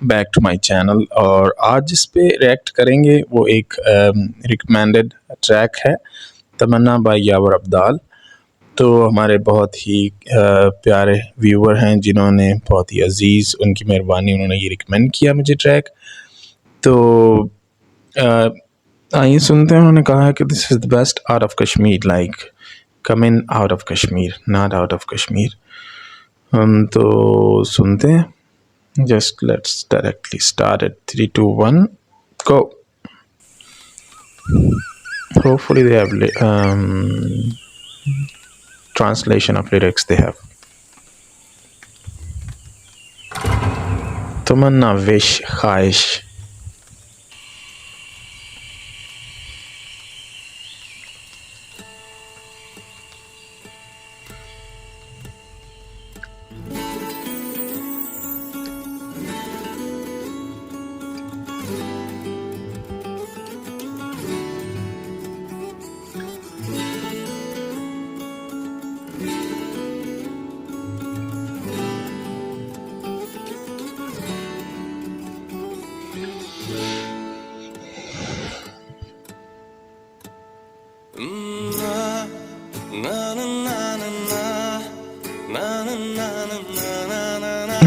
Back to my channel. और आज जिस पे रिएक्ट करेंगे वो एक रिकमेंडेड ट्रैक है, तमन्ना बाय यावर अब्दाल। तो हमारे बहुत ही प्यारे व्यूअर हैं जिन्होंने बहुत ही अजीज़, उनकी मेहरबानी, उन्होंने ये रिकमेंड किया मुझे ट्रैक। तो आइए सुनते हैं। उन्होंने कहा है कि this is the best out of Kashmir, like come in out of Kashmir, not out of Kashmir. हम तो सुनते हैं। Just let's directly start at 3, 2, 1, go. Hopefully they have translation of lyrics they have. Tamanna wish khaish.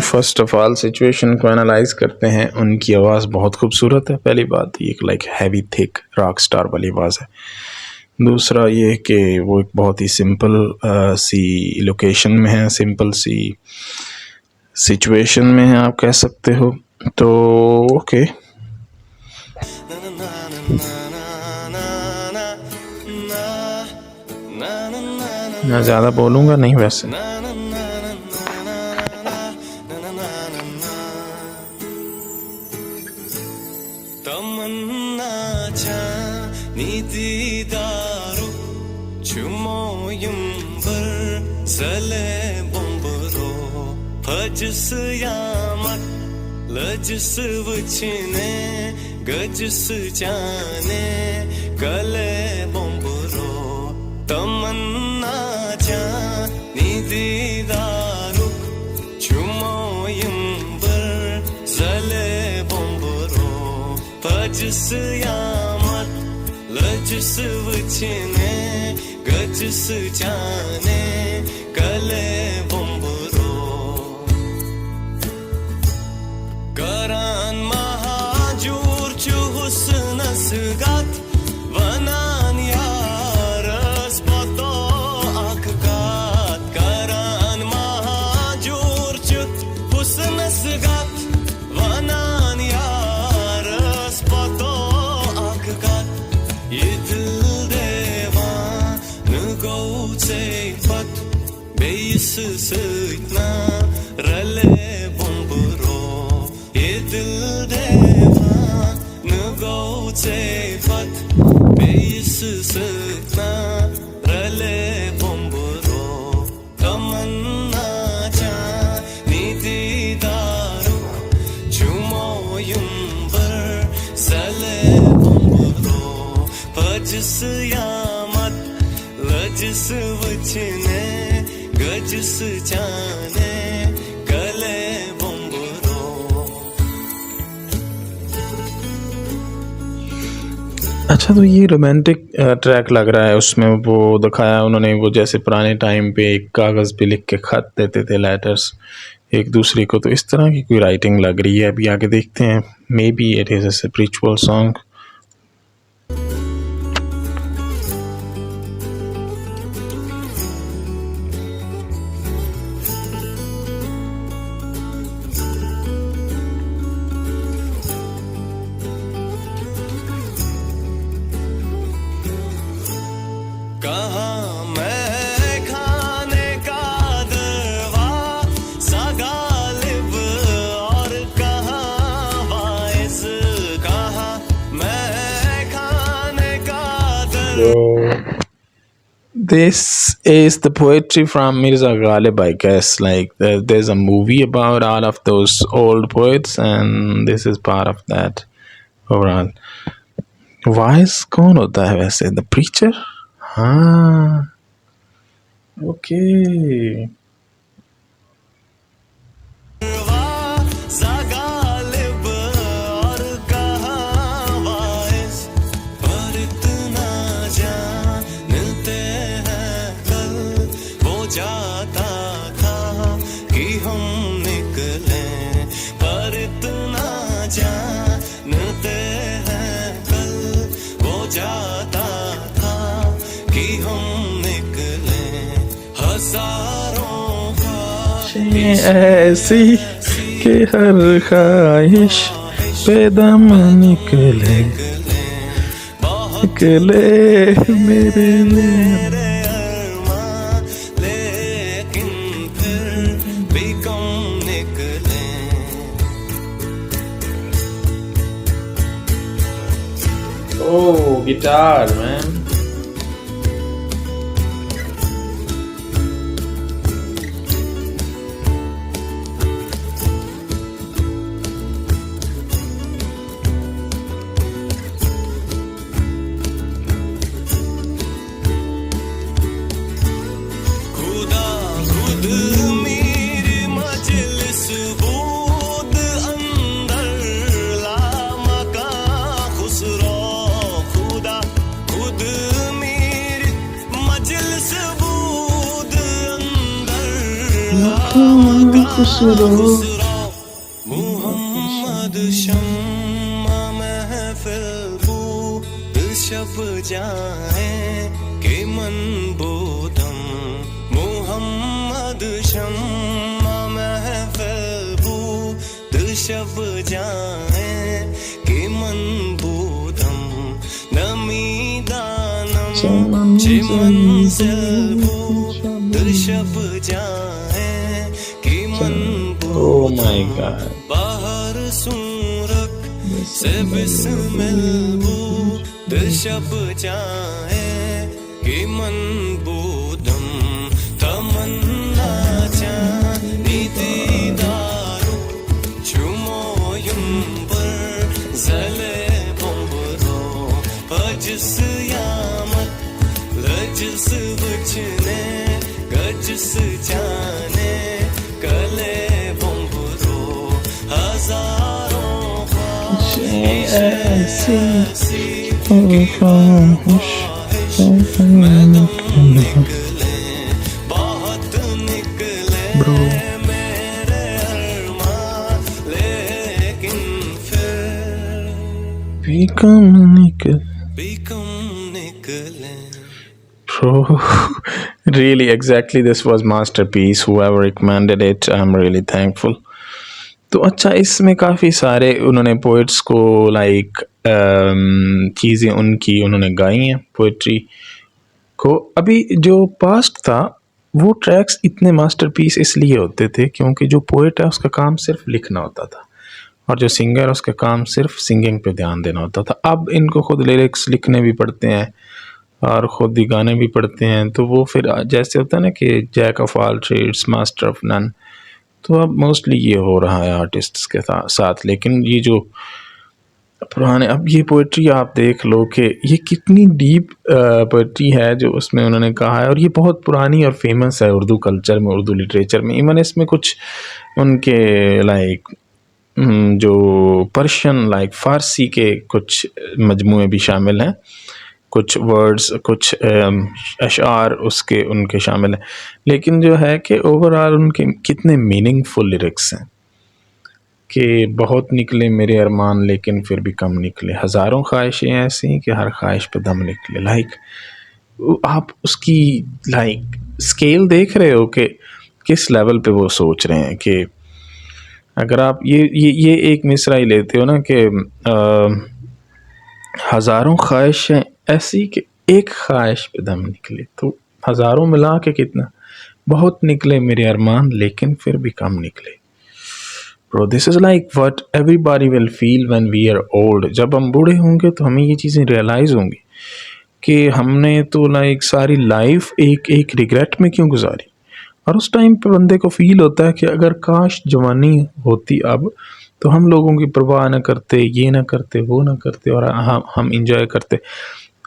First of all situation को analyse करते हैं। उनकी आवाज़ बहुत खूबसूरत है। पहली बात ये like heavy thick rock star वाली आवाज़ है। दूसरा ये कि वो एक बहुत ही सिंपल सी लोकेशन में है, सिंपल सी सिचुएशन में है, आप कह सकते हो। तो ओके, मैं ज़्यादा बोलूँगा नहीं वैसे। Nididaru Chumoyum Bar Sale Bomboro Pajus Yamat Lajus Vuchine Gajus Jane Kale Bomboro Tamanna Cha Nididaru Chumoyum Bar Sale Bomboro Pajus Yamat लजस वचने गजस जाने कले बंबरो करान महाजूर चुहुसन सगात वनान यारस पतो आखगात करान महाजूर चुहुसन सगात वनान यारस पतो आखगात ये दिल देवान गौ से पत बेइस सजना रले बंबरो ये दिल देवान गौ से पत बेइस सजना रले बंबरो तमन्ना जानी दीदारो चुमोयुम बर सले Pajus yamat lajus vachne gajus jane kale bomboro। अच्छा, तो ये रोमांटिक ट्रैक लग रहा है। उसमें वो दिखाया उन्होंने, वो जैसे पुराने टाइम पे एक कागज़ पे लिख के ख़त देते थे, लेटर्स एक दूसरे को। तो इस तरह की कोई राइटिंग लग रही है। अभी आगे देखते हैं। May be it is a spiritual song. कहाँ मैं खाने का दरवा सगालिब और कहाँ वाइस, कहाँ मैं खाने का दरवा। This is the poetry from Mirza Ghalib, I guess. Like there's a movie about all of those old poets, and this is part of that overall. Wise कौन होता है वैसे? The preacher? हाँ, okay. ऐसी कि हर ख्वाहिश पे दम निकले निकले मेरे अरमां, लेकिन फिर भी कम निकले। Oh, guitar, man. खुदा खुद मेरी मजलिस बूद अंदर ला मका खुसरो। खुदा खुद मेरी मजलिस बूद अंदर ला मका खुसरो। मुहम्मद शम्मा महफिल बूद शब जाए कि मन बोधम। मुहम्मद शम्मा महफिल बूद शब जाए कि मन बोधम। नमी दानम चिमन बूद शब जाए कि मन Oh my God. बाहर सूरक से बिस्मिल बूद शब जाए कि मन बोधम। तमन्ना चांदी दीदारो चुमोयुम पर जले बम्बरो। अजस यामत लजस बचने गजस जाने कले बम्बरो। हजारों ख्वाहिश ऐसी कि ख्वाहिश में दम निकले, बहुत निकले मेरे अरमां, लेकिन फिर भी कम निकले। भी कम निकले। Bro, really, exactly, this was masterpiece. Whoever recommended it, I'm really thankful. तो अच्छा, इसमें काफ़ी सारे उन्होंने पोइट्स को लाइक चीज़ें उनकी उन्होंने गाई हैं पोइट्री को। अभी जो पास्ट था वो ट्रैक्स इतने मास्टरपीस इसलिए होते थे क्योंकि जो पोइट है उसका काम सिर्फ लिखना होता था और जो सिंगर है उसका काम सिर्फ सिंगिंग पे ध्यान देना होता था। अब इनको खुद लिरिक्स लिखने भी पड़ते हैं और ख़ुद ही गाने भी पढ़ते हैं, तो वो फिर जैसे होता है ना कि jack of all trades master of none, तो अब मोस्टली ये हो रहा है आर्टिस्ट्स के साथ। लेकिन ये जो पुराने, अब ये पोइट्री आप देख लो कि ये कितनी डीप पोइट्री है जो उसमें उन्होंने कहा है, और ये बहुत पुरानी और फेमस है उर्दू कल्चर में, उर्दू लिटरेचर में। इवन इसमें कुछ उनके लाइक जो पर्शियन लाइक फ़ारसी के कुछ मजमूए भी शामिल हैं, कुछ वर्ड्स, कुछ अशार उसके उनके शामिल हैं। लेकिन जो है कि ओवरऑल उनके कितने मीनिंगफुल लिरिक्स हैं कि बहुत निकले मेरे अरमान लेकिन फिर भी कम निकले। हज़ारों ख्वाहिशें ऐसी कि हर ख्वाहिश पे दम निकले। लाइक आप उसकी लाइक स्केल देख रहे हो कि किस लेवल पे वो सोच रहे हैं कि अगर आप ये एक मिसरा ही लेते हो ना कि हज़ारों ख्वाहिशें ऐसी कि एक ख्वाहिश पे दम निकले, तो हज़ारों मिला के कितना, बहुत निकले मेरे अरमान लेकिन फिर भी कम निकले। Bro, this is like what everybody will feel when we are old. जब हम बूढ़े होंगे तो हमें ये चीज़ें रियलाइज़ होंगी कि हमने तो लाइक सारी लाइफ एक रिग्रेट में क्यों गुजारी। और उस टाइम पे बंदे को फील होता है कि अगर काश जवानी होती अब, तो हम लोगों की परवाह ना करते, ये ना करते, वो ना करते, और हम इंजॉय करते।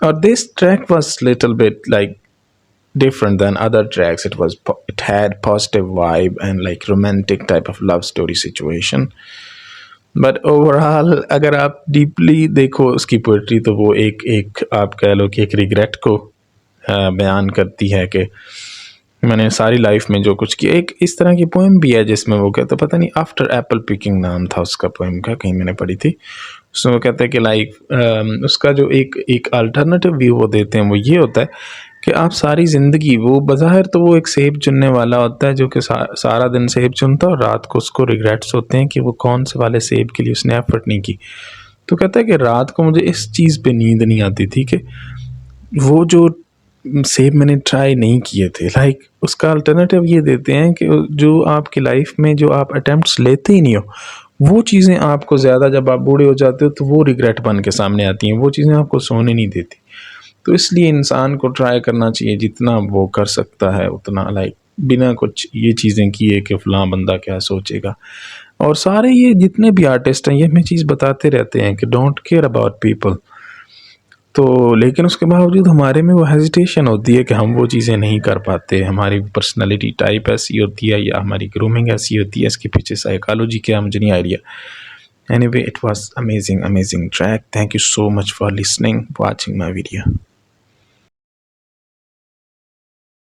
और this track was little bit like different than other tracks. It had positive vibe and like romantic type of love story situation. But overall अगर आप डीपली देखो उसकी पोइट्री तो वो एक आप कह लो कि एक रिग्रेट को बयान करती है कि मैंने सारी लाइफ में जो कुछ किया। एक इस तरह की पोएम भी है जिसमें वो कहते, पता नहीं आफ्टर एप्पल पिकिंग नाम था उसका पोएम का, कहीं मैंने पढ़ी थी। उसमें वो कहते हैं कि लाइक उसका जो एक अल्टरनेटिव व्यू वो देते हैं वो ये होता है कि आप सारी ज़िंदगी, वो बज़ाहिर तो वो एक सेब चुनने वाला होता है जो कि सारा दिन सेब चुनता है और रात को उसको रिग्रेट्स होते हैं कि वो कौन से वाले सेब के लिए उसने एफ़र्ट नहीं की। तो कहता है कि रात को मुझे इस चीज़ पे नींद नहीं आती थी कि वो जो सेब मैंने ट्राई नहीं किए थे, लाइक उसका अल्टरनेटिव ये देते हैं कि जो आपकी लाइफ में जो आप अटेम्प्ट्स लेते ही नहीं हो, वो चीज़ें आपको ज़्यादा, जब आप बूढ़े हो जाते हो तो वो रिग्रेट बन के सामने आती हैं, वो चीज़ें आपको सोने नहीं देती। तो इसलिए इंसान को ट्राई करना चाहिए जितना वो कर सकता है उतना, लाइक बिना कुछ ये चीज़ें किए कि फ़लाँ बंदा क्या सोचेगा। और सारे ये जितने भी आर्टिस्ट हैं ये हमें चीज़ बताते रहते हैं कि डोंट केयर अबाउट पीपल। तो लेकिन उसके बावजूद हमारे में वो हेजिटेशन होती है कि हम वो चीज़ें नहीं कर पाते, हमारी पर्सनैलिटी टाइप ऐसी होती है या हमारी ग्रूमिंग ऐसी होती है, इसके पीछे साइकोलॉजी क्या मुझे नहीं idea. Anyway, it was amazing track. Thank you so much for listening, watching my video.